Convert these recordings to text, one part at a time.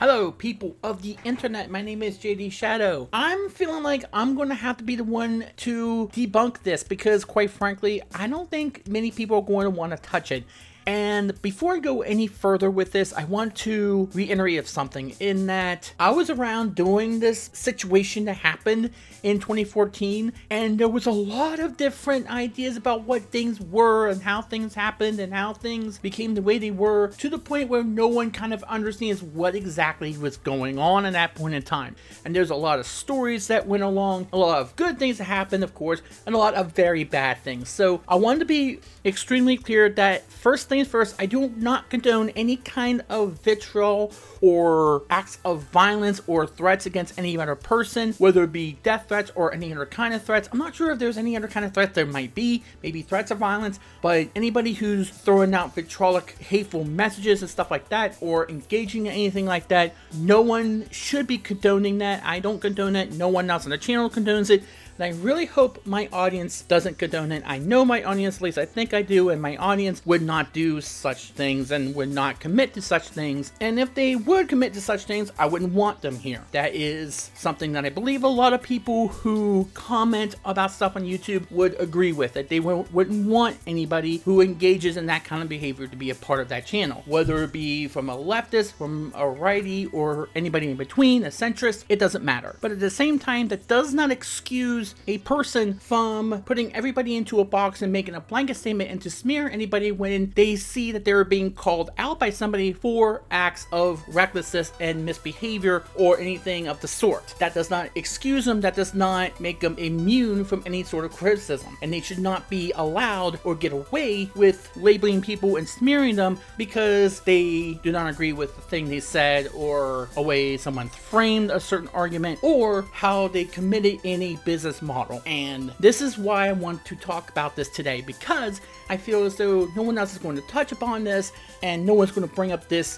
Hello, people of the internet. My name is JD Shadow. I'm feeling like I'm going to have to be the one to debunk this because, quite frankly, I don't think many people are going to want to touch it. And before I go any further with this, I want to reiterate something in that I was around during this situation that happened in 2014, and there was a lot of different ideas about what things were and how things happened and how things became the way they were, to the point where no one kind of understands what exactly was going on at that point in time. And there's a lot of stories that went along, a lot of good things that happened, of course, and a lot of very bad things. So I wanted to be extremely clear that first things first, I do not condone any kind of vitriol or acts of violence or threats against any other person, whether it be death threats or any other kind of threats. I'm not sure if there's any other kind of threats. There might be, maybe threats of violence, but anybody who's throwing out vitriolic, hateful messages and stuff like that, or engaging in anything like that, no one should be condoning that. I don't condone it. No one else on the channel condones it. And I really hope my audience doesn't condone it. I know my audience, at least I think I do, and my audience would not do such things and would not commit to such things. And if they would commit to such things, I wouldn't want them here. That is something that I believe a lot of people who comment about stuff on YouTube would agree with, that they wouldn't want anybody who engages in that kind of behavior to be a part of that channel. Whether it be from a leftist, from a righty, or anybody in between, a centrist, it doesn't matter. But at the same time, that does not excuse a person from putting everybody into a box and making a blanket statement and to smear anybody when they see that they're being called out by somebody for acts of recklessness and misbehavior or anything of the sort. That does not excuse them. That does not make them immune from any sort of criticism. And they should not be allowed or get away with labeling people and smearing them because they do not agree with the thing they said, or a way someone framed a certain argument, or how they committed in a business model. And this is why I want to talk about this today, because I feel as though no one else is going to touch upon this, and no one's going to bring up this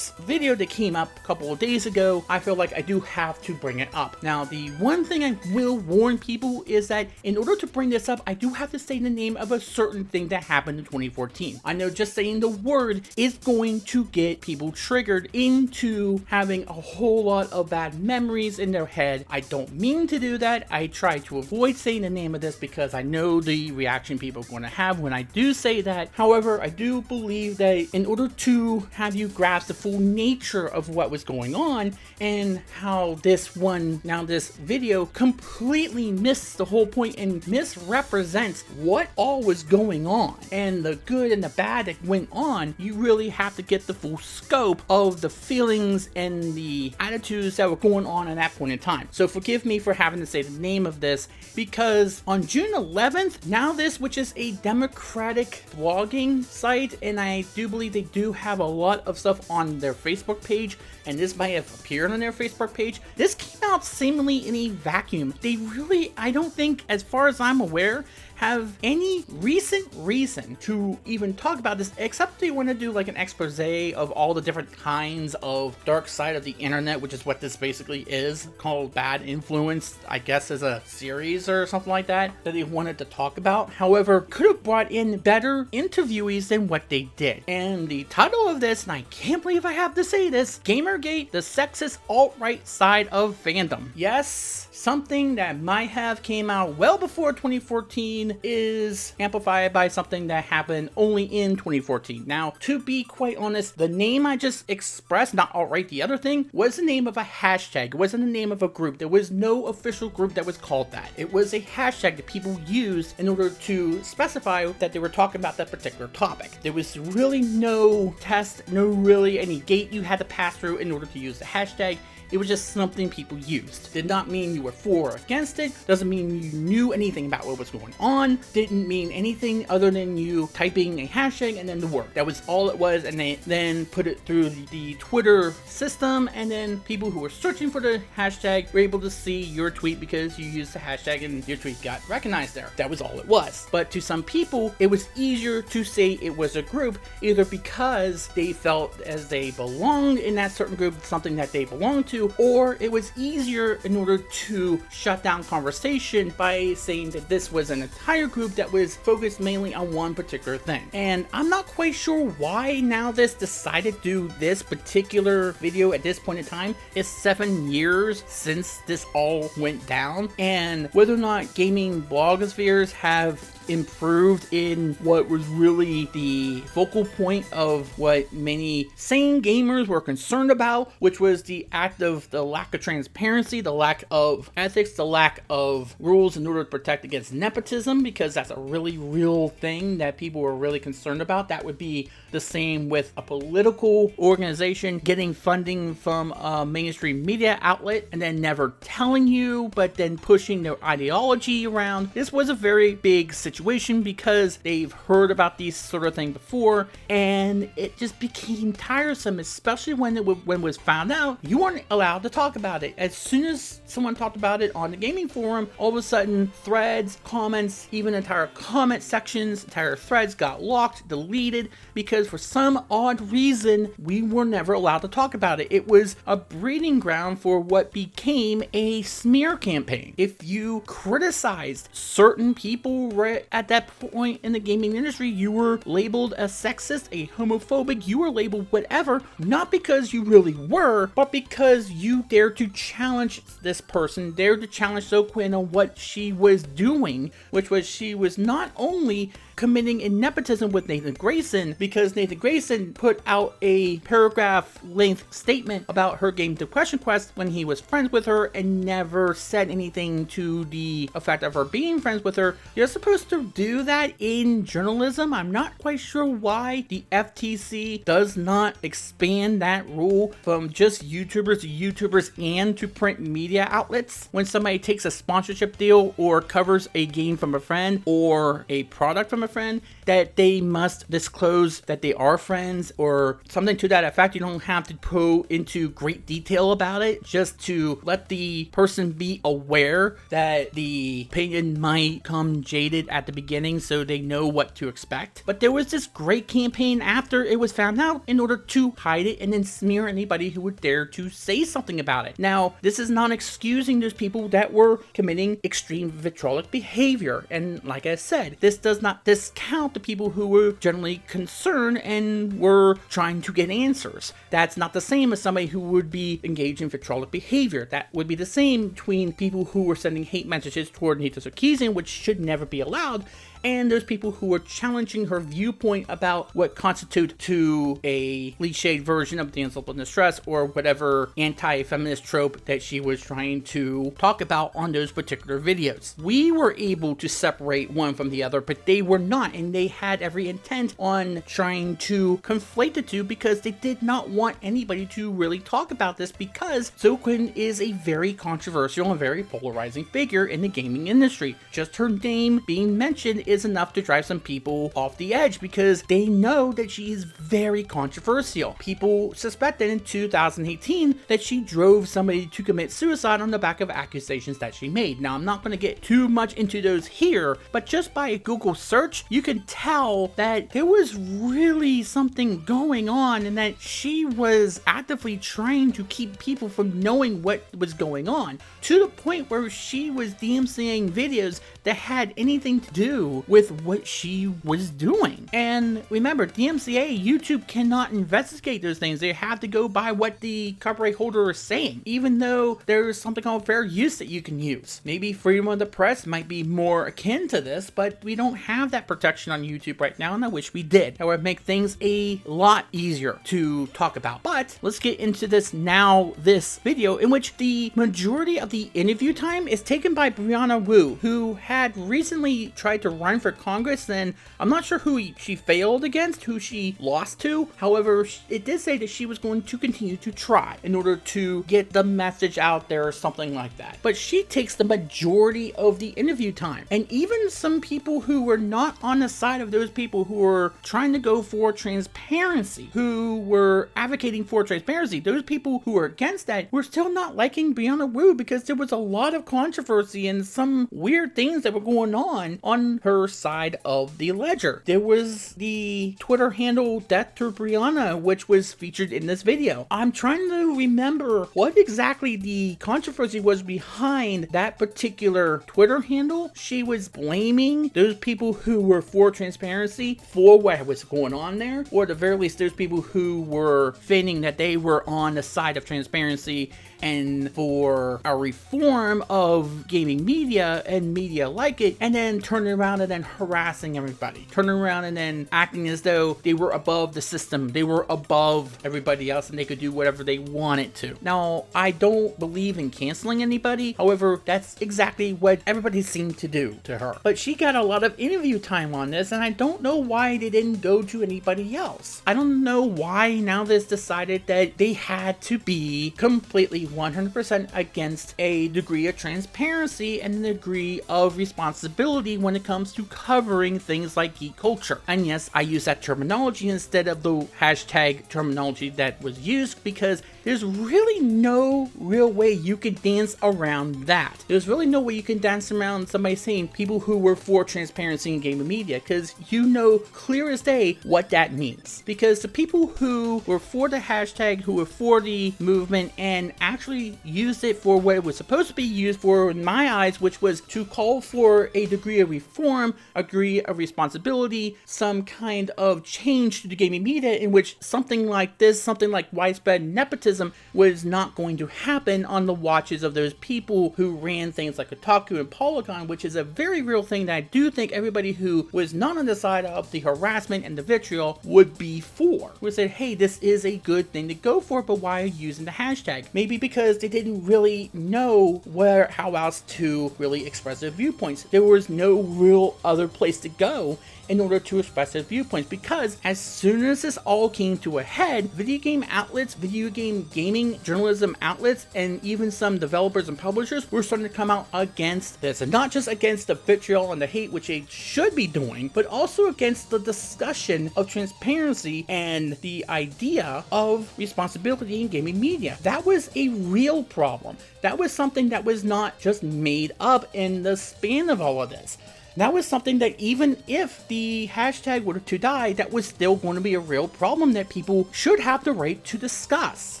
video that came up a couple of days ago. I feel like I do have to bring it up. Now, the one thing I will warn people is that in order to bring this up, I do have to say the name of a certain thing that happened in 2014. I know just saying the word is going to get people triggered into having a whole lot of bad memories in their head. I don't mean to do that. I try to avoid saying the name of this because I know the reaction people are going to have when I do say that. However, I do believe that in order to have you grasp the full nature of what was going on and how this video completely missed the whole point and misrepresents what all was going on and the good and the bad that went on, you really have to get the full scope of the feelings and the attitudes that were going on at that point in time. So forgive me for having to say the name of this, because on June 11th, NowThis, which is a Democratic blogging site, and I do believe they do have a lot of stuff on their Facebook page, and this might have appeared on their Facebook page, this came out seemingly in a vacuum. They really, I don't think, as far as I'm aware, have any recent reason to even talk about this, except they want to do like an expose of all the different kinds of dark side of the internet, which is what this basically is, called Bad Influence, I guess, as a series or something like that they wanted to talk about. However, could have brought in better interviewees than what they did. And the title of this, and I can't believe I have to say this, Gamergate, the sexist alt-right side of fandom. Yes, something that might have came out well before 2014 is amplified by something that happened only in 2014. Now, to be quite honest, the name I just expressed, not alt-right, the other thing, was the name of a hashtag. It wasn't the name of a group. There was no official group that was called that. It was a hashtag that people used in order to specify that they were talking about that particular topic. There was really no test, no really any gate you had to pass through in order to use the hashtag. It was just something people used. Did not mean you were for or against it. Doesn't mean you knew anything about what was going on. Didn't mean anything other than you typing a hashtag and then the word. That was all it was, and they then put it through the Twitter system, and then people who were searching for the hashtag were able to see your tweet because you used the hashtag and your tweet got recognized there. That was all it was. But to some people, it was easier to say it was a group, either because they felt as they belonged in that certain group, something that they belonged to, to, or it was easier in order to shut down conversation by saying that this was an entire group that was focused mainly on one particular thing. And I'm not quite sure why NowThis decided to do this particular video at this point in time. It's 7 years since this all went down, and whether or not gaming blogospheres have improved in what was really the focal point of what many sane gamers were concerned about, which was the act of the lack of transparency, the lack of ethics, the lack of rules in order to protect against nepotism, because that's a really real thing that people were really concerned about. That would be the same with a political organization getting funding from a mainstream media outlet and then never telling you, but then pushing their ideology around. This was a very big situation because they've heard about these sort of thing before, and it just became tiresome, especially when it was found out you weren't allowed to talk about it. As soon as someone talked about it on the gaming forum, all of a sudden threads, comments, even entire comment sections, entire threads got locked, deleted, because for some odd reason we were never allowed to talk about it. It was a breeding ground for what became a smear campaign. If you criticized certain people right at that point in the gaming industry, you were labeled a sexist, a homophobic, you were labeled whatever, not because you really were, but because you dared to challenge this person, dared to challenge So Quinn on what she was doing, which was she was not only committing a nepotism with Nathan Grayson, because Nathan Grayson put out a paragraph-length statement about her game Depression Quest when he was friends with her and never said anything to the effect of her being friends with her. You're supposed to do that in journalism. I'm not quite sure why the FTC does not expand that rule from just YouTubers to YouTubers and to print media outlets. When somebody takes a sponsorship deal or covers a game from a friend or a product from a friend, that they must disclose that they are friends or something to that effect. You don't have to go into great detail about it, just to let the person be aware that the opinion might come jaded at the beginning so they know what to expect. But there was this great campaign after it was found out in order to hide it and then smear anybody who would dare to say something about it. Now, this is not excusing those people that were committing extreme vitriolic behavior, and like I said, this does not discount the people who were generally concerned and were trying to get answers. That's not the same as somebody who would be engaged in vitriolic behavior. That would be the same between people who were sending hate messages toward Nita Sarkeesian, which should never be allowed, and those people who were challenging her viewpoint about what constitute to a cliched version of damsel in distress or whatever anti-feminist trope that she was trying to talk about on those particular videos. We were able to separate one from the other, but they were not, and they had every intent on trying to conflate the two because they did not want anybody to really talk about this, because So Quinn is a very controversial and very polarizing figure in the gaming industry. Just her name being mentioned is enough to drive some people off the edge because they know that she is very controversial. People suspected in 2018 that she drove somebody to commit suicide on the back of accusations that she made. Now, I'm not going to get too much into those here, but just by a Google search, you can tell that there was really something going on and that she was actively trying to keep people from knowing what was going on, to the point where she was DMCAing videos that had anything to do with what she was doing. And remember, DMCA, YouTube cannot investigate those things. They have to go by what the copyright holder is saying, even though there's something called fair use that you can use. Maybe freedom of the press might be more akin to this, but we don't have that protection on YouTube right now, and I wish we did. That would make things a lot easier to talk about. But let's get into this NowThis video, in which the majority of the interview time is taken by Brianna Wu, who had recently tried to run for Congress, and I'm not sure who she failed against, who she lost to. However, it did say that she was going to continue to try in order to get the message out there or something like that. But she takes the majority of the interview time. And even some people who were not on the side of those people who were trying to go for transparency, who were advocating for transparency, those people who were against that were still not liking Brianna Wu because there was a lot of controversy and some weird things that were going on her her side of the ledger. There was the Twitter handle Death to Brianna, which was featured in this video. I'm trying to remember what exactly the controversy was behind that particular Twitter handle. She was blaming those people who were for transparency for what was going on there, or at the very least those people who were feigning that they were on the side of transparency and for a reform of gaming media and media like it, and then turning around and then harassing everybody, turning around and then acting as though they were above the system, they were above everybody else, and they could do whatever they wanted to. Now, I don't believe in canceling anybody. However, that's exactly what everybody seemed to do to her. But she got a lot of interview time on this, and I don't know why they didn't go to anybody else. I don't know why NowThis decided that they had to be completely 100% against a degree of transparency and a degree of responsibility when it comes to covering things like geek culture. And yes, I use that terminology instead of the hashtag terminology that was used because there's really no real way you can dance around that. There's really no way you can dance around somebody saying people who were for transparency in gaming media, because you know clear as day what that means. Because the people who were for the hashtag, who were for the movement, and actually used it for what it was supposed to be used for in my eyes, which was to call for a degree of reform, a degree of responsibility, some kind of change to the gaming media in which something like this, something like widespread nepotism was not going to happen on the watches of those people who ran things like Kotaku and Polygon, which is a very real thing that I do think everybody who was not on the side of the harassment and the vitriol would be for. We said, hey, this is a good thing to go for, but why are you using the hashtag? Maybe because they didn't really know how else to really express their viewpoints. There was no real other place to go in order to express their viewpoints, because as soon as this all came to a head, video game outlets, gaming journalism outlets, and even some developers and publishers were starting to come out against this, and not just against the vitriol and the hate, which they should be doing, but also against the discussion of transparency and the idea of responsibility in gaming media. That was a real problem. That was something that was not just made up in the span of all of this. That was something that even if the hashtag were to die, that was still going to be a real problem that people should have the right to discuss.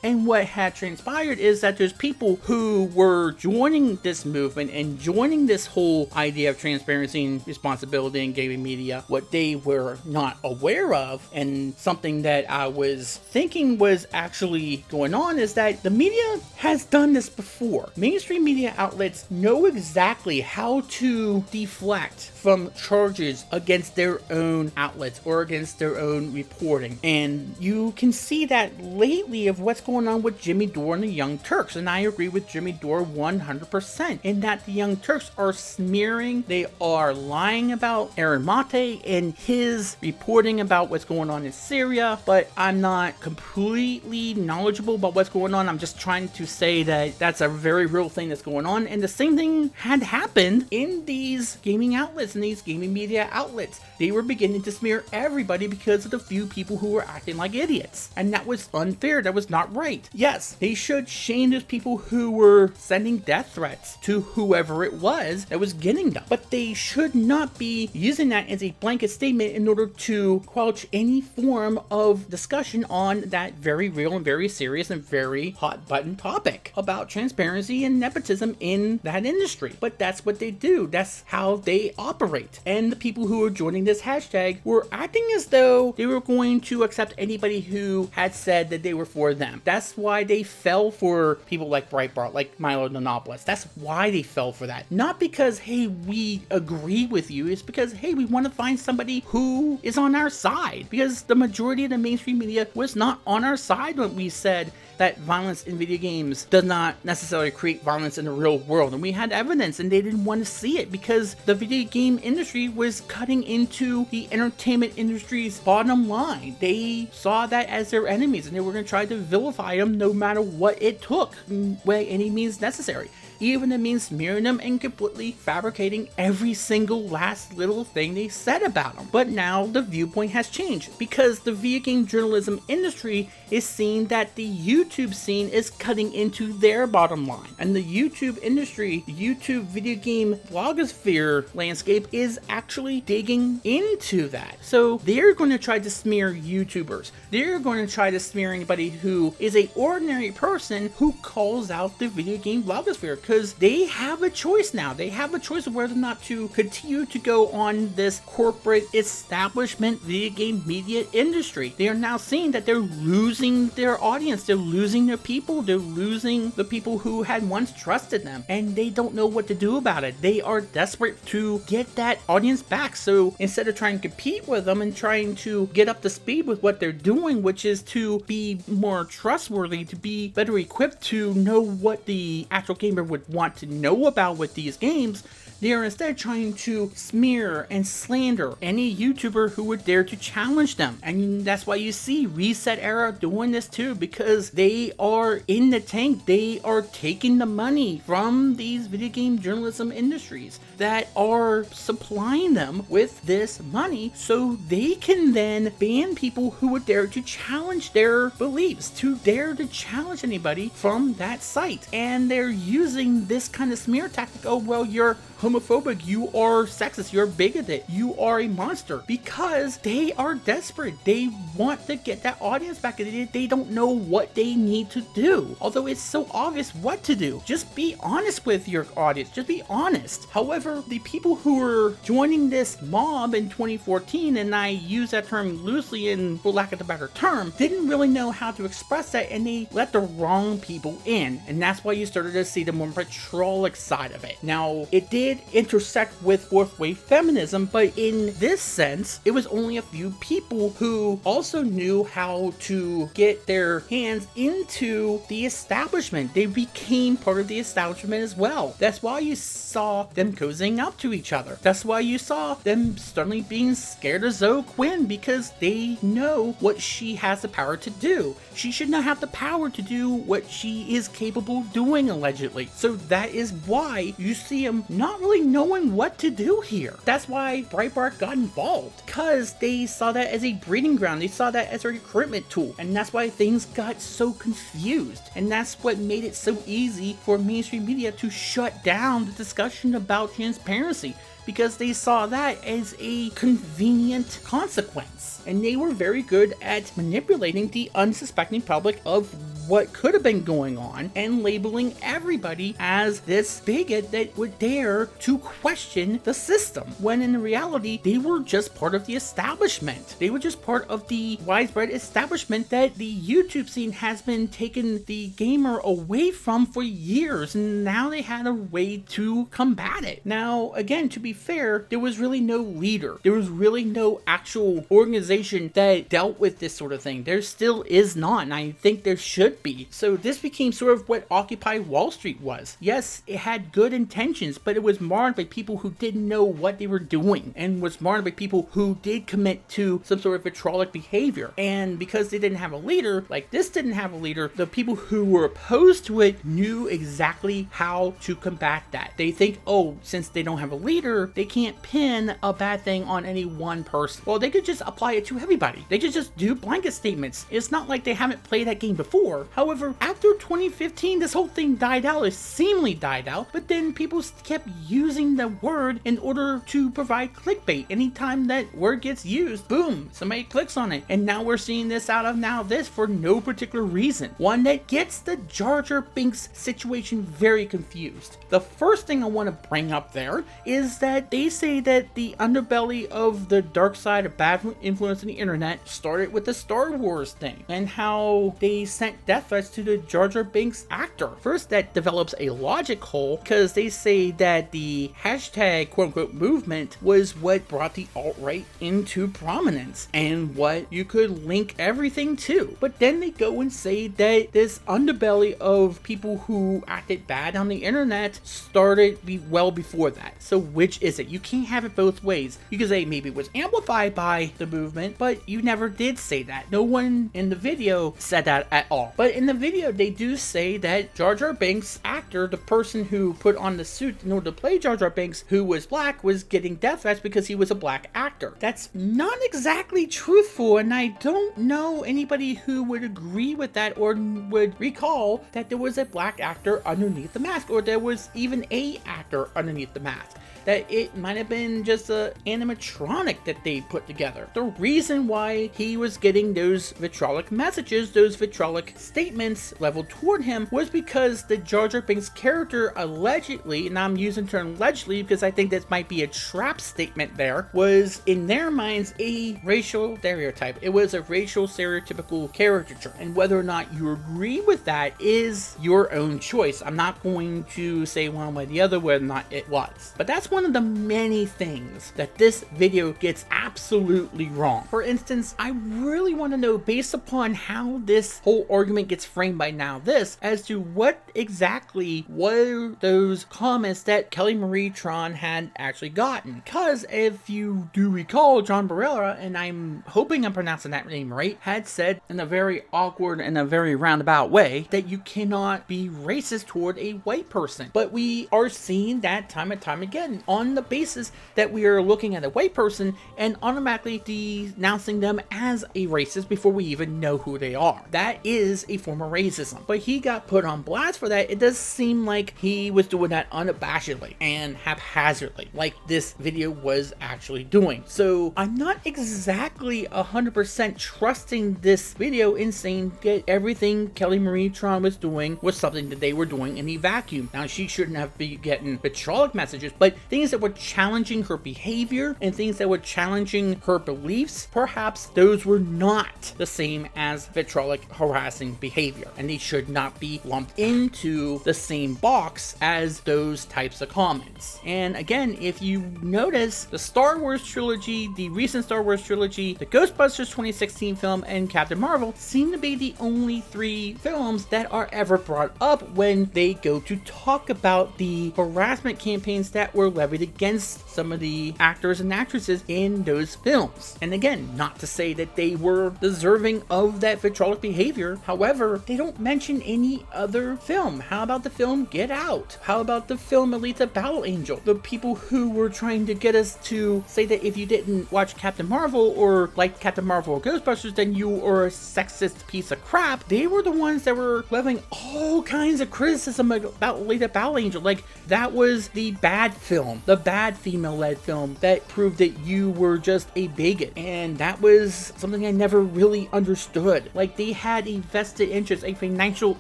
And what had transpired is that there's people who were joining this movement and joining this whole idea of transparency and responsibility in gaming media. What they were not aware of, and something that I was thinking was actually going on, is that the media has done this before. Mainstream media outlets know exactly how to deflect from charges against their own outlets or against their own reporting. And you can see that lately of what's going on with Jimmy Dore and the Young Turks. And I agree with Jimmy Dore 100% in that the Young Turks are smearing, they are lying about Aaron Mate and his reporting about what's going on in Syria. But I'm not completely knowledgeable about what's going on. I'm just trying to say that that's a very real thing that's going on. And the same thing had happened in these gaming outlets and these gaming media outlets. They were beginning to smear everybody because of the few people who were acting like idiots. And that was unfair. That was not right. Yes, they should shame those people who were sending death threats to whoever it was that was getting them. But they should not be using that as a blanket statement in order to quench any form of discussion on that very real and very serious and very hot button topic about transparency and nepotism in that industry. But that's what they do. That's how they operate. And the people who were joining this hashtag were acting as though they were going to accept anybody who had said that they were for them. That's why they fell for people like Breitbart, like Milo Yiannopoulos. That's why they fell for that. Not because, hey, we agree with you. It's because, hey, we want to find somebody who is on our side. Because the majority of the mainstream media was not on our side when we said that violence in video games does not necessarily create violence in the real world. And we had evidence, and they didn't want to see it because the video game industry was cutting into the entertainment industry's bottom line. They saw that as their enemies, and they were going to try to vilify them no matter what it took, by any means necessary. even it means smearing them and completely fabricating every single last little thing they said about them. But now the viewpoint has changed because the video game journalism industry is seeing that the YouTube scene is cutting into their bottom line. And the YouTube industry, YouTube video game blogosphere landscape is actually digging into that. So they're going to try to smear YouTubers. They're going to try to smear anybody who is a ordinary person who calls out the video game blogosphere, because they have a choice now. They have a choice of whether or not to continue to go on this corporate establishment video game media industry. They are now seeing that they're losing their audience. They're losing their people. They're losing the people who had once trusted them, and they don't know what to do about it. They are desperate to get that audience back. So instead of trying to compete with them and trying to get up to speed with what they're doing, which is to be more trustworthy, to be better equipped to know what the actual gamer would want to know about with these games, they are instead trying to smear and slander any YouTuber who would dare to challenge them. And that's why you see Reset Era doing this too, because they are in the tank. They are taking the money from these video game journalism industries that are supplying them with this money so they can then ban people who would dare to challenge their beliefs, to dare to challenge anybody from that site. And they're using this kind of smear tactic. Oh, well, you're homophobic, you are sexist, you're bigoted, you are a monster, because they are desperate. They want to get that audience back. They don't know what they need to do, although it's so obvious what to do. Just be honest with your audience. Just be honest. However, the people who were joining this mob in 2014, and I use that term loosely and for lack of a better term, didn't really know how to express that, and they let the wrong people in, and that's why you started to see the more vitriolic side of it. Now, it did intersect with fourth wave feminism, but in this sense, it was only a few people who also knew how to get their hands into the establishment. They became part of the establishment as well. That's why you saw them cozying up to each other. That's why you saw them suddenly being scared of Zoe Quinn, because they know what she has the power to do. She should not have the power to do what she is capable of doing, allegedly. So that is why you see them not really knowing what to do here. That's why Breitbart got involved, because they saw that as a breeding ground. They saw that as a recruitment tool, and that's why things got so confused. And that's what made it so easy for mainstream media to shut down the discussion about transparency, because they saw that as a convenient consequence. And they were very good at manipulating the unsuspecting public of what could have been going on and labeling everybody as this bigot that would dare to question the system, when in reality they were just part of the establishment. They were just part of the widespread establishment that the YouTube scene has been taking the gamer away from for years, and now they had a way to combat it. Now, again, to be fair, there was really no leader. There was really no actual organization that dealt with this sort of thing. There still is not, and I think there should be. So this became sort of what Occupy Wall Street was. Yes, it had good intentions, but it was marred by people who didn't know what they were doing, and was marred by people who did commit to some sort of vitriolic behavior. And because they didn't have a leader, like this didn't have a leader, the people who were opposed to it knew exactly how to combat that. They think, oh, since they don't have a leader, they can't pin a bad thing on any one person. Well, they could just apply it to everybody. They could just do blanket statements. It's not like they haven't played that game before. However, after 2015, this whole thing died out. It seemingly died out, but then people kept using the word in order to provide clickbait. Anytime that word gets used, boom, somebody clicks on it. And now we're seeing this out of NowThis for no particular reason. One that gets the Jar Jar Binks situation very confused. The first thing I want to bring up there is that they say that the underbelly of the dark side of bad influence in the internet started with the Star Wars thing, and how they sent death threats to the Jar Jar Binks actor. First, that develops a logic hole, because they say that the hashtag quote-unquote movement was what brought the alt-right into prominence, and what you could link everything to. But then they go and say that this underbelly of people who acted bad on the internet started well before that. So which is it? You can't have it both ways. You could say maybe it was amplified by the movement, but you never did say that. No one in the video said that at all. But But in the video, they do say that Jar Jar Binks' actor, the person who put on the suit in order to play Jar Jar Binks, who was black, was getting death threats because he was a black actor. That's not exactly truthful, and I don't know anybody who would agree with that or would recall that there was a black actor underneath the mask, or there was even a actor underneath the mask. That it might have been just an animatronic that they put together. The reason why he was getting those vitriolic messages, those vitriolic statements leveled toward him, was because the Jar Jar Binks character allegedly, and I'm using the term allegedly because I think this might be a trap statement there, was in their minds a racial stereotype. It was a racial stereotypical caricature, and whether or not you agree with that is your own choice. I'm not going to say one way or the other whether or not it was. But that's one of the many things that this video gets absolutely wrong. For instance, I really want to know, based upon how this whole argument gets framed by NowThis, as to what exactly were those comments that Kelly Marie Tran had actually gotten. Because if you do recall, John Barrera, and I'm hoping I'm pronouncing that name right, had said in a very awkward and a very roundabout way that you cannot be racist toward a white person. But we are seeing that time and time again, on the basis that we are looking at a white person and automatically denouncing them as a racist before we even know who they are. That is a form of racism. But he got put on blast for that. It does seem like he was doing that unabashedly and haphazardly, like this video was actually doing. So I'm not exactly 100% trusting this video in saying that everything Kelly Marie Tran was doing was something that they were doing in a vacuum. Now, she shouldn't have been getting vitriolic messages, but things that were challenging her behavior and things that were challenging her beliefs, perhaps those were not the same as vitriolic harassing behavior, and they should not be lumped into the same box as those types of comments. And again, if you notice, the Star Wars trilogy, the recent Star Wars trilogy, the Ghostbusters 2016 film, and Captain Marvel seem to be the only 3 films that are ever brought up when they go to talk about the harassment campaigns that were levied against some of the actors and actresses in those films. And again, not to say that they were deserving of that vitriolic behavior. However, they don't mention any other film. How about the film Get Out? How about the film Alita Battle Angel? The people who were trying to get us to say that if you didn't watch Captain Marvel or like Captain Marvel or Ghostbusters, then you are a sexist piece of crap. They were the ones that were leveling all kinds of criticism about Alita Battle Angel. Like, that was the bad film, the bad female-led film that proved that you were just a bigot. And that was something I never really understood. Like, they had a vested interest, a financial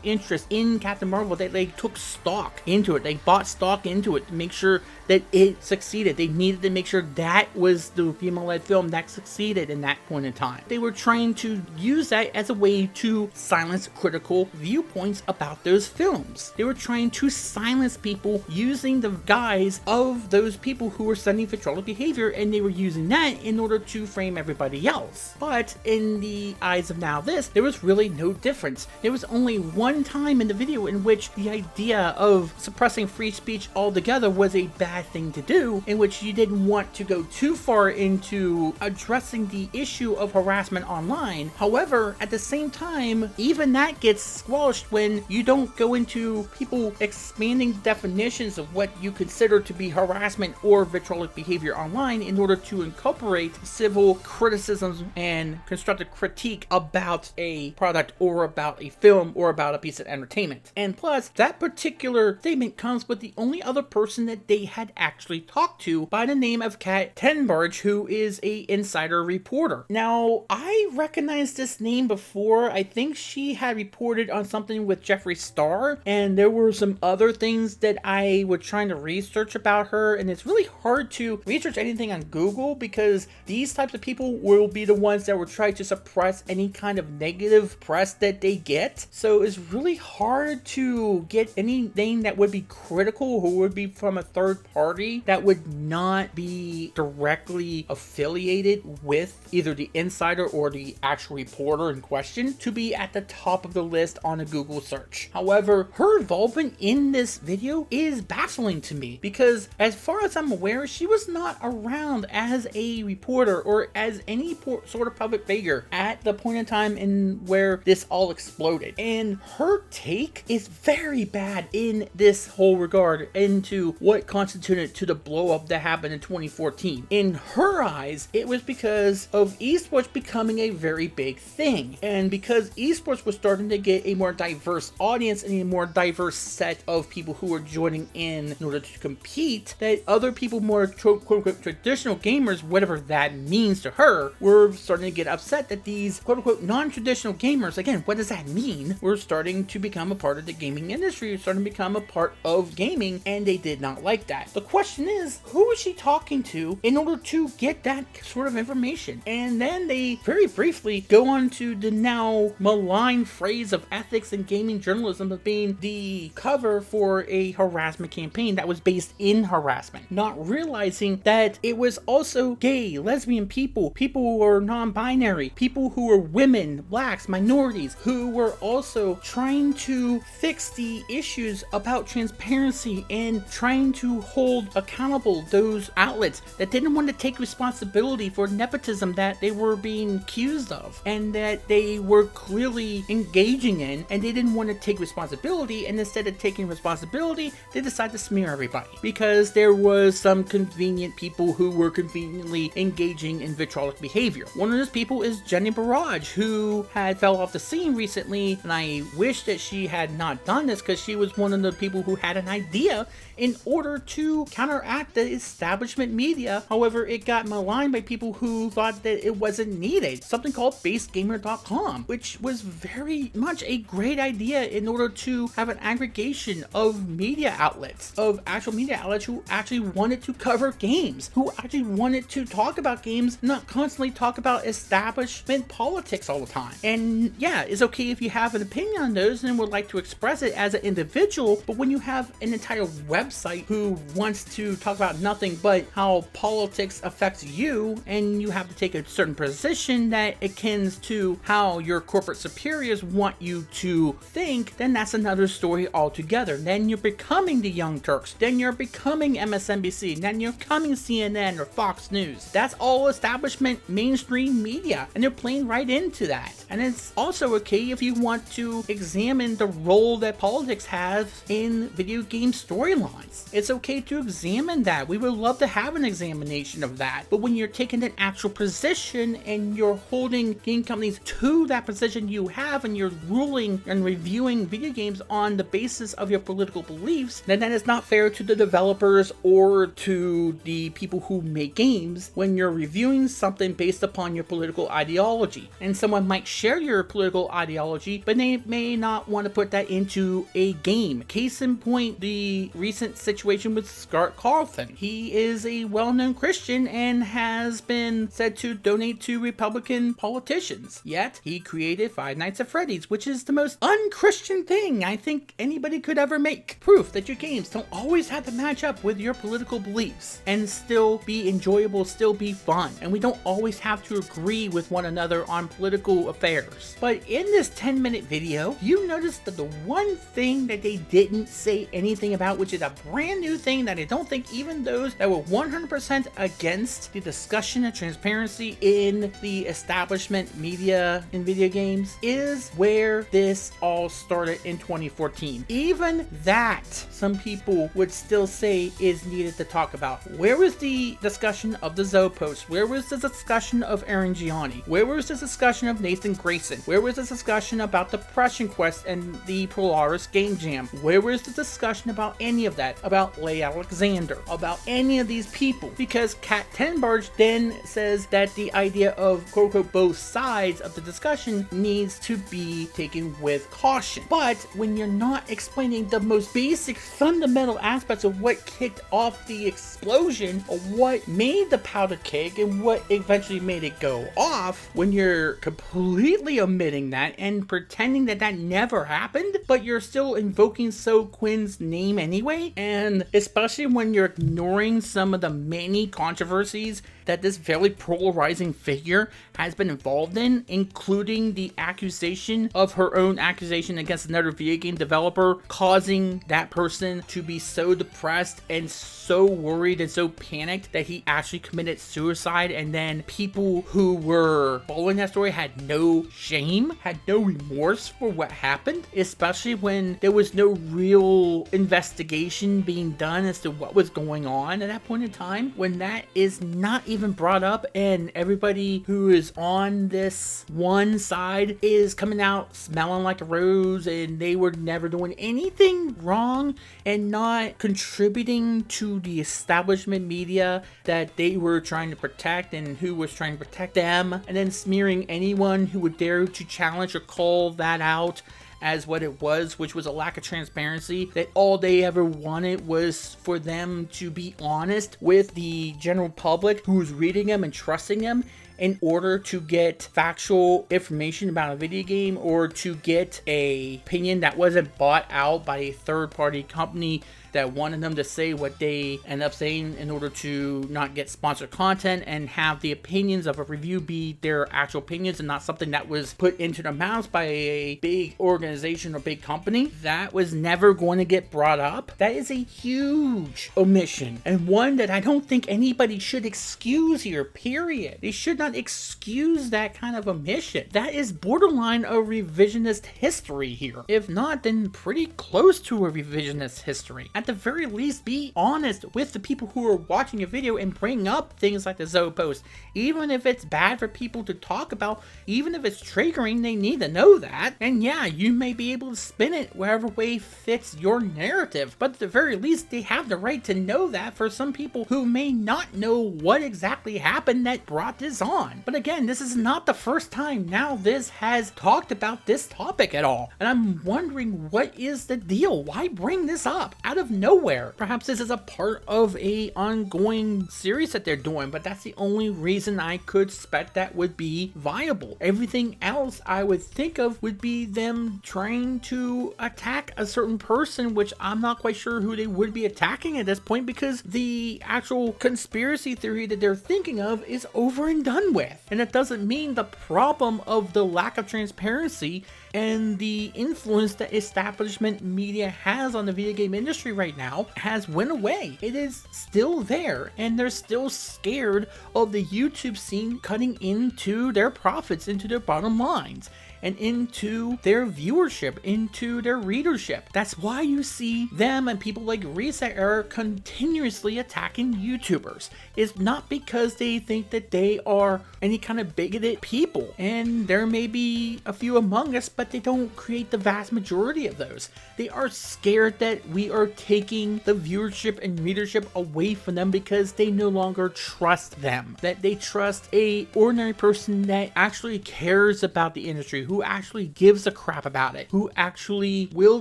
interest in Captain Marvel, that they took stock into it. They bought stock into it to make sure that it succeeded. They needed to make sure that was the female-led film that succeeded in that point in time. They were trying to use that as a way to silence critical viewpoints about those films. They were trying to silence people using the guise of those people who were sending vitriolic behavior, and they were using that in order to frame everybody else. But in the eyes of NowThis, there was really no difference. There was only one time in the video in which the idea of suppressing free speech altogether was a bad thing to do, in which you didn't want to go too far into addressing the issue of harassment online. However, at the same time, even that gets squelched when you don't go into people expanding definitions of what you consider to be harassment or vitriolic behavior online in order to incorporate civil criticisms and constructive critique about a product or about a film or about a piece of entertainment. And plus, that particular statement comes with the only other person that they had actually talked to by the name of Kat Tenbarge, who is a insider reporter. Now, I recognize this name before. I think she had reported on something with Jeffree Star, and there were some other things that I was trying to research about her, and it's really hard to research anything on Google because these types of people will be the ones that will try to suppress any kind of negative press that they get. So it's really hard to get anything that would be critical who would be from a third party that would not be directly affiliated with either the insider or the actual reporter in question to be at the top of the list on a Google search. However, her involvement in this video is baffling to me because as far as I'm aware, she was not around as a reporter or as any sort of public figure at the point in time in where this all exploded. And her take is very bad in this whole regard into what constituted to the blow up that happened in 2014. In her eyes, it was because of esports becoming a very big thing. And because esports was starting to get a more diverse audience and a more diverse set of people who were joining in order to compete, that other people, more quote-unquote traditional gamers, whatever that means to her, were starting to get upset that these quote-unquote non-traditional gamers, again, what does that mean, were starting to become a part of the gaming industry, starting to become a part of gaming, and they did not like that. The question is, who is she talking to in order to get that sort of information? And then they very briefly go on to the now maligned phrase of ethics and gaming journalism as being the cover for a harassment campaign that was based in harassment, not realizing that it was also gay, lesbian people, people who are non-binary, people who are women, blacks, minorities, who were also trying to fix the issues about transparency and trying to hold accountable those outlets that didn't want to take responsibility for nepotism that they were being accused of and that they were clearly engaging in, and they didn't want to take responsibility, and instead of taking responsibility, they decided to smear everybody because there was some convenient people who were conveniently engaging in vitriolic behavior. One of those people is Jenny Barrage, who had fell off the scene recently, and I wish that she had not done this because she was one of the people who had an idea in order to counteract the establishment media. However, it got maligned by people who thought that it wasn't needed. Something called basegamer.com, which was very much a great idea in order to have an aggregation of media outlets, of actual media outlets who actually wanted to cover games, who actually wanted to talk about games, not constantly talk about establishment politics all the time. And yeah, it's okay if you have an opinion on those and would like to express it as an individual, but when you have an entire website who wants to talk about nothing but how politics affects you, and you have to take a certain position that akins to how your corporate superiors want you to think, then that's another story altogether. Then you're becoming the Young Turks, then you're becoming MSNBC, then you're becoming CNN or Fox News. That's all establishment mainstream media, and they're playing right into that. And it's also okay if you want to examine the role that politics has in video game storylines. It's okay to examine that. We would love to have an examination of that. But when you're taking an actual position and you're holding game companies to that position you have, and you're ruling and reviewing video games on the basis of your political beliefs, then that is not fair to the developers or to the people who make games when you're reviewing something based upon your political ideology. And someone might share your political ideology, but they may not want to put that into a game. Case in point, the recent situation with Scott Carlton. He is a well-known Christian and has been said to donate to Republican politicians. Yet, he created Five Nights at Freddy's, which is the most un-Christian thing I think anybody could ever make. Proof that your games don't always have to match up with your political beliefs and still be enjoyable, still be fun. And we don't always have to agree with one another on political affairs. But in this 10-minute video, you notice that the one thing that they didn't say anything about, which is a brand new thing that I don't think even those that were 100% against the discussion of transparency in the establishment media in video games, is where this all started in 2014. Even that, some people would still say is needed to talk about. Where was the discussion of the Zoe post? Where was the discussion of Aaron Gianni? Where was the discussion of Nathan Grayson? Where was the discussion about the Depression Quest and the Polaris Game Jam? Where was the discussion about any of that? About Leigh Alexander? About any of these people? Because Kat Tenbarge then says that the idea of quote-unquote both sides of the discussion needs to be taken with caution. But when you're not explaining the most basic fundamental aspects of what kicked off the explosion, or what made the powder keg and what eventually made it go off, when you're completely omitting that and pretending that that never happened, but you're still invoking So Quinn's name anyway, and especially when you're ignoring some of the many controversies that this very polarizing figure has been involved in, including the accusation of her own accusation against another video game developer, causing that person to be so depressed and so worried and so panicked that he actually committed suicide. And then people who were following that story had no shame, had no remorse for what happened, especially when there was no real investigation being done as to what was going on at that point in time. When that is not even brought up and everybody who is on this one side is coming out smelling like a rose and they were never doing anything wrong and not contributing to the establishment media that they were trying to protect and who was trying to protect them, and then smearing anyone who would dare to challenge or call that out as what it was, which was a lack of transparency, that all they ever wanted was for them to be honest with the general public who was reading them and trusting them in order to get factual information about a video game or to get a opinion that wasn't bought out by a third-party company that wanted them to say what they end up saying in order to not get sponsored content and have the opinions of a review be their actual opinions and not something that was put into their mouths by a big organization or big company. That was never going to get brought up. That is a huge omission, and one that I don't think anybody should excuse here, period. They should not excuse that kind of omission. That is borderline a revisionist history here. If not, then pretty close to a revisionist history. At the very least, be honest with the people who are watching your video and bring up things like the Zoe post. Even if it's bad for people to talk about, even if it's triggering, they need to know that. And yeah, you may be able to spin it wherever way fits your narrative, but at the very least, they have the right to know that for some people who may not know what exactly happened that brought this on. But again, this is not the first time NowThis has talked about this topic at all. And I'm wondering, what is the deal? Why bring this up out of nowhere? Perhaps this is a part of a ongoing series that they're doing, but that's the only reason I could suspect that would be viable. Everything else I would think of would be them trying to attack a certain person, which I'm not quite sure who they would be attacking at this point, because the actual conspiracy theory that they're thinking of is over and done with. And it doesn't mean the problem of the lack of transparency and the influence that establishment media has on the video game industry right now has went away. It is still there, and they're still scared of the YouTube scene cutting into their profits, into their bottom lines, and into their viewership, into their readership. That's why you see them and people like Reset Error continuously attacking YouTubers. It's not because they think that they are any kind of bigoted people, and there may be a few among us, but they don't create the vast majority of those. They are scared that we are taking the viewership and readership away from them because they no longer trust them, that they trust a ordinary person that actually cares about the industry, who actually gives a crap about it, who actually will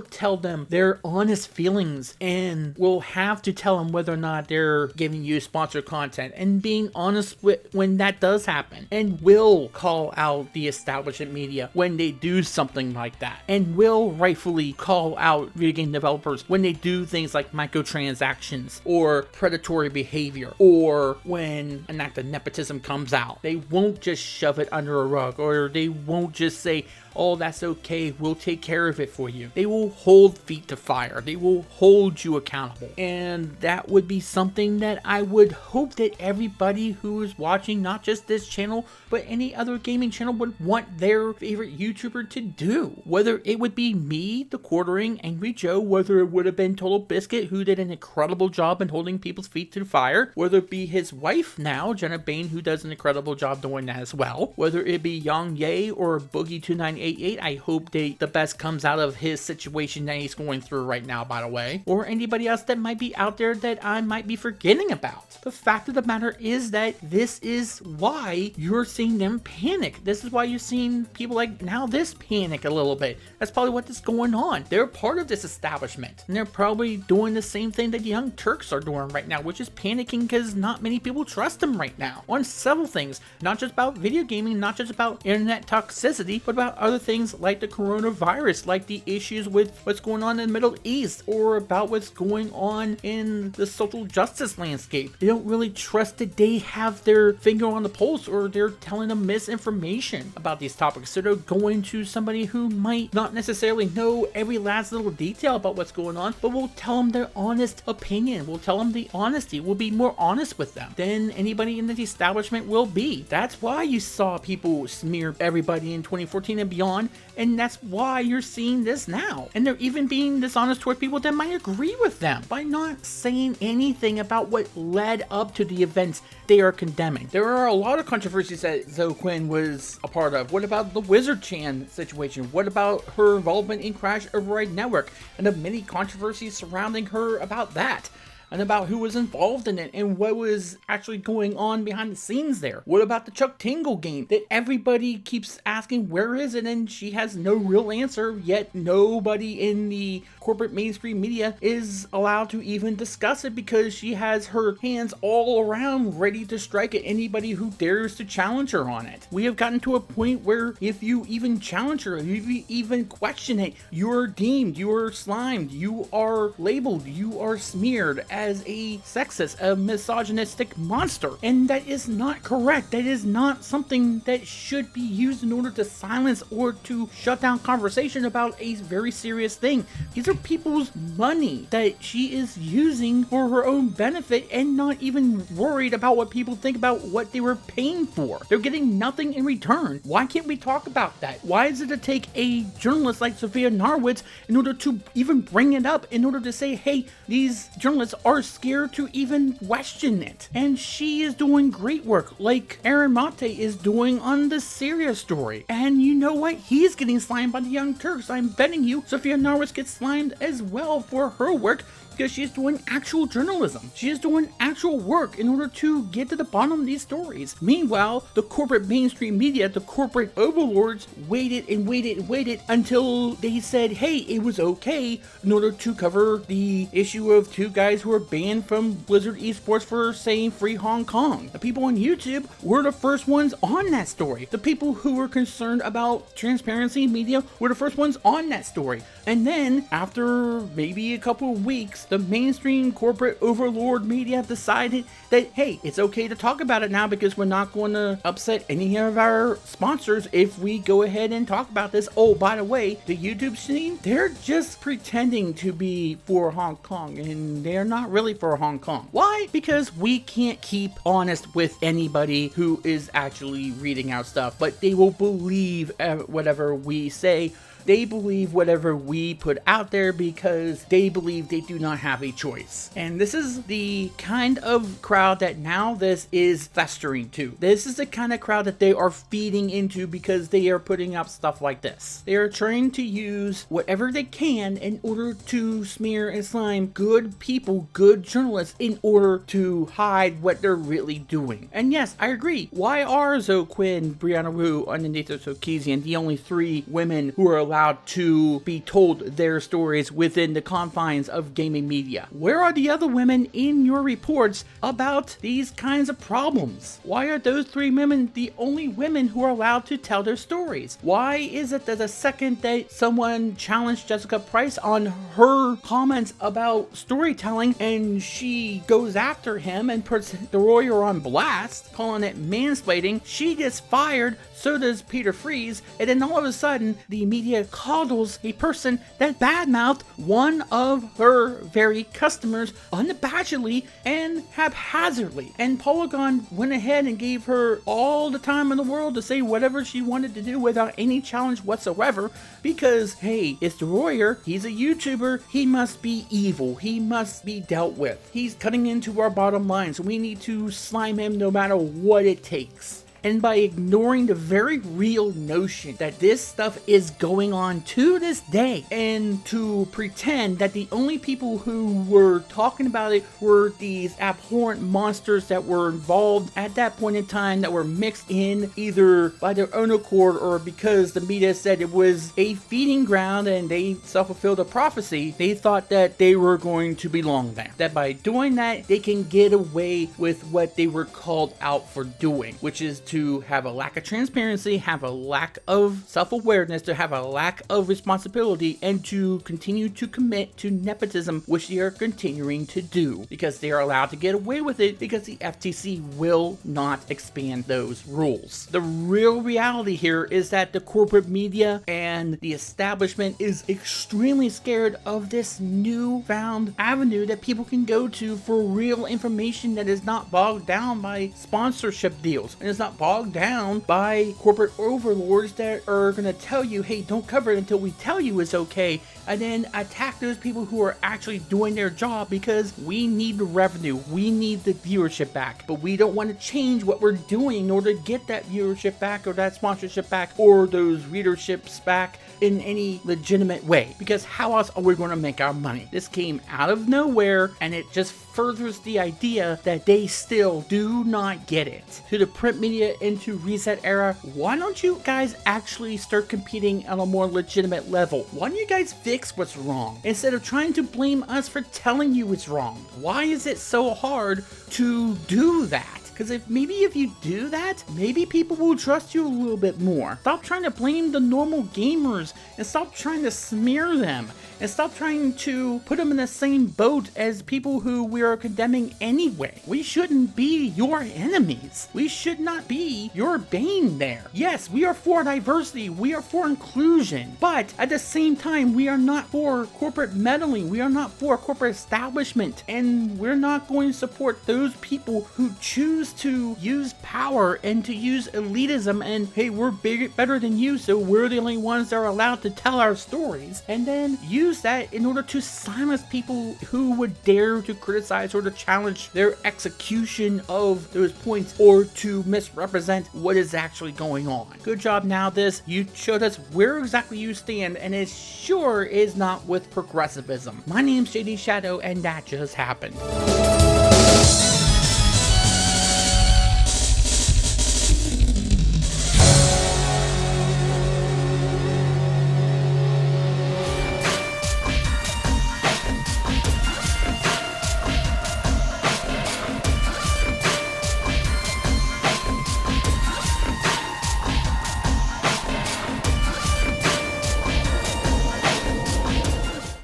tell them their honest feelings and will have to tell them whether or not they're giving you sponsored content, and being honest with when that does happen, and will call out the establishment media when they do something like that, and will rightfully call out video game developers when they do things like microtransactions or predatory behavior, or when an act of nepotism comes out. They won't just shove it under a rug, or they won't just say, oh, that's okay, we'll take care of it for you. They will hold feet to fire. They will hold you accountable. And that would be something that I would hope that everybody who is watching, not just this channel, but any other gaming channel, would want their favorite YouTuber to do. Whether it would be me, the quartering Angry Joe, whether it would have been Total Biscuit, who did an incredible job in holding people's feet to the fire, whether it be his wife now, Jenna Bain, who does an incredible job doing that as well, whether it be Yang Ye or Boogie2988, I hope the best comes out of his situation that he's going through right now, by the way, or anybody else that might be out there that I might be forgetting about. The fact of the matter is that this is why you're seeing them panic. This is why you're seeing people like NowThis panic a little bit. That's probably what is going on. They're part of this establishment, and they're probably doing the same thing that the Young Turks are doing right now, which is panicking because not many people trust them right now on several things, not just about video gaming, not just about internet toxicity, but about other things like the coronavirus, like the issues with what's going on in the Middle East, or about what's going on in the social justice landscape. They don't really trust that they have their finger on the pulse, or they're telling them misinformation about these topics. So they're going to somebody who might not necessarily know every last little detail about what's going on, but will tell them their honest opinion, will tell them the honesty, will be more honest with them than anybody in the establishment will be. That's why you saw people smear everybody in 2014 and beyond, and that's why you're seeing this now. And they're even being dishonest toward people that might agree with them by not saying anything about what led up to the events they are condemning. There are a lot of controversies that Zoe Quinn was a part of. What about the Wizard Chan situation? What about her involvement in Crash Override Network and the many controversies surrounding her about that? And about who was involved in it and what was actually going on behind the scenes there. What about the Chuck Tingle game that everybody keeps asking where is it, and she has no real answer, yet nobody in the corporate mainstream media is allowed to even discuss it because she has her hands all around ready to strike at anybody who dares to challenge her on it. We have gotten to a point where if you even challenge her, if you even question it, you're deemed, you are slimed, you are labeled, you are smeared as a sexist, a misogynistic monster. And that is not correct. That is not something that should be used in order to silence or to shut down conversation about a very serious thing. These are people's money that she is using for her own benefit and not even worried about what people think about what they were paying for. They're getting nothing in return. Why can't we talk about that? Why is it to take a journalist like Sophia Narwitz in order to even bring it up, in order to say, hey, these journalists are scared to even question it? And she is doing great work like Aaron Mate is doing on the Syria story. And you know what? He's getting slimed by the Young Turks. I'm betting you Sophia Narwitz gets slimed as well for her work, because she's doing actual journalism. She is doing actual work in order to get to the bottom of these stories. Meanwhile, the corporate mainstream media, the corporate overlords, waited and waited and waited until they said, hey, it was okay, in order to cover the issue of two guys who were banned from Blizzard Esports for saying free Hong Kong. The people on YouTube were the first ones on that story. The people who were concerned about transparency in media were the first ones on that story. And then, after maybe a couple of weeks, the mainstream corporate overlord media decided that, hey, it's okay to talk about it now because we're not going to upset any of our sponsors if we go ahead and talk about this. Oh, by the way, the YouTube scene, they're just pretending to be for Hong Kong, and they're not really for Hong Kong. Why? Because we can't keep honest with anybody who is actually reading out stuff, but they will believe whatever we say. They believe whatever we put out there because they believe they do not have a choice. And this is the kind of crowd that NowThis is festering to. This is the kind of crowd that they are feeding into because they are putting up stuff like this. They are trying to use whatever they can in order to smear and slime good people, good journalists, in order to hide what they're really doing. And yes, I agree. Why are Zoe Quinn, Brianna Wu, and Nathan Sarkeesian the only three women who are allowed to be told their stories within the confines of gaming media? Where are the other women in your reports about these kinds of problems? Why are those three women the only women who are allowed to tell their stories? Why is it that the second that someone challenged Jessica Price on her comments about storytelling and she goes after him and puts the lawyer on blast, calling it mansplaining, she gets fired, so does Peter Freeze, and then all of a sudden the media coddles a person that badmouthed one of her very customers unabashedly and haphazardly. And Polygon went ahead and gave her all the time in the world to say whatever she wanted to do without any challenge whatsoever, because, hey, it's the lawyer, he's a YouTuber, he must be evil, he must be dealt with. He's cutting into our bottom line, so we need to slime him no matter what it takes. and by ignoring the very real notion that this stuff is going on to this day, and to pretend that the only people who were talking about it were these abhorrent monsters that were involved at that point in time, that were mixed in either by their own accord or because the media said it was a feeding ground and they self-fulfilled a prophecy. They thought that they were going to belong there, that by doing that they can get away with what they were called out for doing, which is to have a lack of transparency, have a lack of self-awareness, to have a lack of responsibility, and to continue to commit to nepotism, which they are continuing to do because they are allowed to get away with it because the FTC will not expand those rules. The real reality here is that the corporate media and the establishment is extremely scared of this newfound avenue that people can go to for real information that is not bogged down by sponsorship deals and is not bogged down by corporate overlords that are going to tell you, hey, don't cover it until we tell you it's okay, and then attack those people who are actually doing their job because we need the revenue, we need the viewership back, but we don't want to change what we're doing in order to get that viewership back or that sponsorship back or those readerships back in any legitimate way, because how else are we going to make our money? This came out of nowhere, and it just furthers the idea that they still do not get it. To the print media and to Reset Era, why don't you guys actually start competing on a more legitimate level? Why don't you guys fix what's wrong instead of trying to blame us for telling you it's wrong? Why is it so hard to do that? Because if you do that, maybe people will trust you a little bit more. Stop trying to blame the normal gamers and stop trying to smear them and stop trying to put them in the same boat as people who we are condemning anyway. We shouldn't be your enemies. We should not be your bane there. Yes, we are for diversity, we are for inclusion, but at the same time, we are not for corporate meddling, we are not for corporate establishment, and we're not going to support those people who choose to use power and to use elitism and, hey, we're better than you, so we're the only ones that are allowed to tell our stories, and then use that in order to silence people who would dare to criticize or to challenge their execution of those points or to misrepresent what is actually going on. Good job, NowThis. You showed us where exactly you stand, and it sure is not with progressivism. My name's JD Shadow, and that just happened.